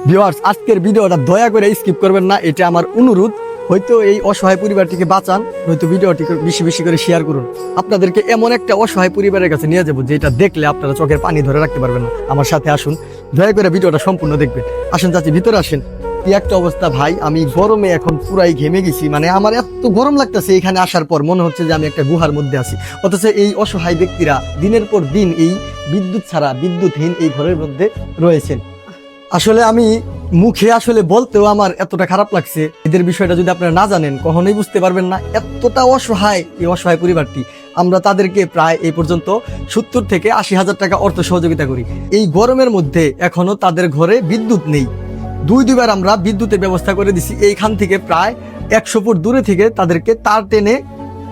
Viewers, আজকের ভিডিওটা দয়া করে স্কিপ করবেন না, এটা আমার অনুরোধ। হয়তো এই অসহায় পরিবারটিকে বাঁচান, হয়তো ভিডিওটিকে বেশি বেশি করে শেয়ার করুন। আপনাদেরকে এমন একটা অসহায় পরিবারের কাছে নিয়ে যাবো যেটা দেখলে আপনারা চোখের পানি ধরে রাখতে পারবেন না। আমার সাথে আসুন, দয়া করে ভিডিওটা সম্পূর্ণ দেখবেন। আসেন চাচি, ভিতরে আসেন। কি একটা অবস্থা ভাই, আমি গরমে এখন পুরাই ঘেমে গেছি। মানে আমার এত গরম লাগতেছে, এখানে আসার পর মনে হচ্ছে যে আমি একটা গুহার মধ্যে আছি। অথচ এই অসহায় ব্যক্তিরা দিনের পর দিন এই বিদ্যুৎ ছাড়া, বিদ্যুৎহীন এই ঘরের মধ্যে রয়েছেন। আসলে আমি মুখে আসলে বলতেও আমার এতটা খারাপ লাগছে। এদের বিষয়টা যদি আপনারা না জানেন কখনোই বুঝতে পারবেন না, এতটা অসহায় এই অসহায় পরিবারটি। আমরা তাদেরকে প্রায় এই পর্যন্ত 70 থেকে 80,000 টাকা অর্থ সহযোগিতা করি। এই গরমের মধ্যে এখনো তাদের ঘরে বিদ্যুৎ নেই। দুইবার আমরা বিদ্যুতের ব্যবস্থা করে দিছি। এইখান থেকে প্রায় 100 ফুট দূরে থেকে তাদেরকে তার টেনে,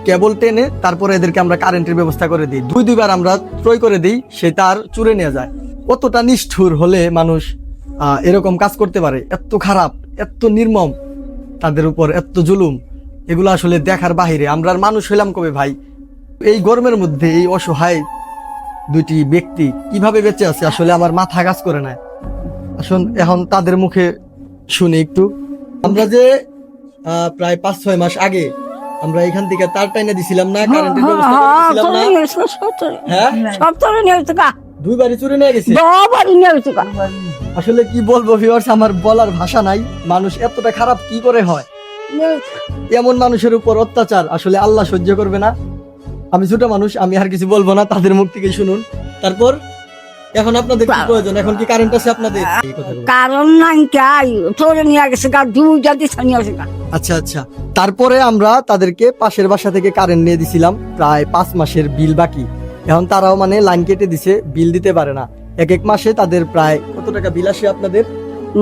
কেবল টেনে তারপরে এদেরকে আমরা কারেন্টের ব্যবস্থা করে দিই। দুইবার আমরা ক্রয় করে দিই, সে তার চুরে নিয়ে যায়। কতটা নিষ্ঠুর হলে মানুষ এরকম কাজ করতে পারে? এত খারাপ, এত নির্মম, তাদের উপর এত জুলুম, এগুলো আসলে দেখার বাহিরে। আমরা আর মানুষ হইলাম কবে ভাই? এই গরমের মধ্যে এই অসহায় দুইটি ব্যক্তি কিভাবে বেঁচে আছে আসলে আমার মাথা কাজ করে না। আসুন এখন তাদের মুখে শুনি একটু। আমরা যে প্রায় 5-6 মাস আগে আমরা এখান থেকে তার টাইনে দিছিলাম না, কারেন্টের ব্যবস্থা করে দিছিলাম না? হ্যাঁ, দুইবারই চুরি নিয়ে গেছে। আসলে কি বলবো ভিউয়ার্স, আমার বলার ভাষা নাই। মানুষ এতটা খারাপ কি করে হয়? এমন মানুষের উপর অত্যাচার আসলে আল্লাহ সহ্য করবে না। আমি ছোট মানুষ, আমি আর কিছু বলবো না, তাদের মুখ থেকে শুনুন। তারপর এখন আপনাদের কি প্রয়োজন? এখন কি কারেন্ট আছে আপনাদের? কারণ নাই, চলে নিয়ে গেছে গা, দুইটা দিশা নিয়ে গেছে গা। আচ্ছা আচ্ছা, তারপরে আমরা তাদেরকে পাশের বাসা থেকে কারেন্ট নিয়ে দিছিলাম, প্রায় 5 মাসের বিল বাকি। এখন তারাও মানে লাইন কেটে দিছে, বিল দিতে পারে না। এক এক মাসে তাদের প্রায় কত টাকা বিল আসে আপনাদের?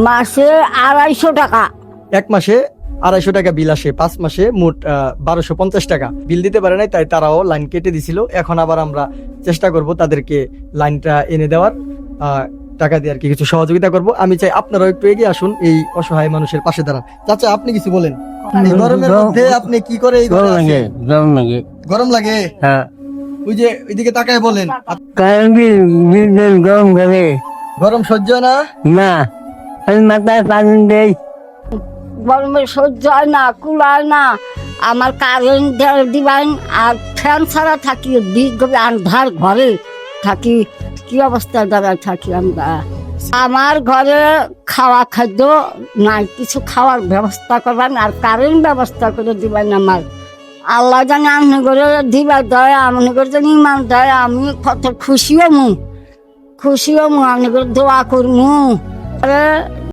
মাসে 250 টাকা। এক মাসে 250 টাকা বিল আসে, 5 মাসে মোট 1250 টাকা। বিল দিতে পারে নাই, তাই তারাও লাইন কেটে দিছিল। এখন আবার আমরা চেষ্টা করব তাদেরকে লাইনটা এনে দেওয়ার, টাকা দিয়ে আর কি কিছু সহযোগিতা করব। আমি চাই আপনারাও একটু এগিয়ে আসুন, এই অসহায় মানুষের পাশে দাঁড়ান। চাচা, আপনি কিছু বলেন। এই গরমের মধ্যে আপনি কি করে এই ঘরে আছেন? গরম লাগে? হ্যাঁ, ওই যে ওইদিকে তাকায় বলেন। গরম করে গরম সহ্য না? না, আমি মাথায় পানি দেই। গরমে সহ্য হয় না, কুলায় না। আমার কারেন্ট দিবেন, আর ফ্যান ছাড়া থাকি, আন্ধার ঘরে থাকি। কি অবস্থায় দাঁড়ায় থাকি আমরা। আমার ঘরে খাওয়া খাদ্য নাই, কিছু খাওয়ার ব্যবস্থা করবেন আর কারেন্ট ব্যবস্থা করে দিবেন। আমার আল্লাহ জানে আমনি করে দিবার দেয়, আমনি করে জানি ইমান দেয়। আমি কত খুশি হমু, আপনি করে দোয়া করমু।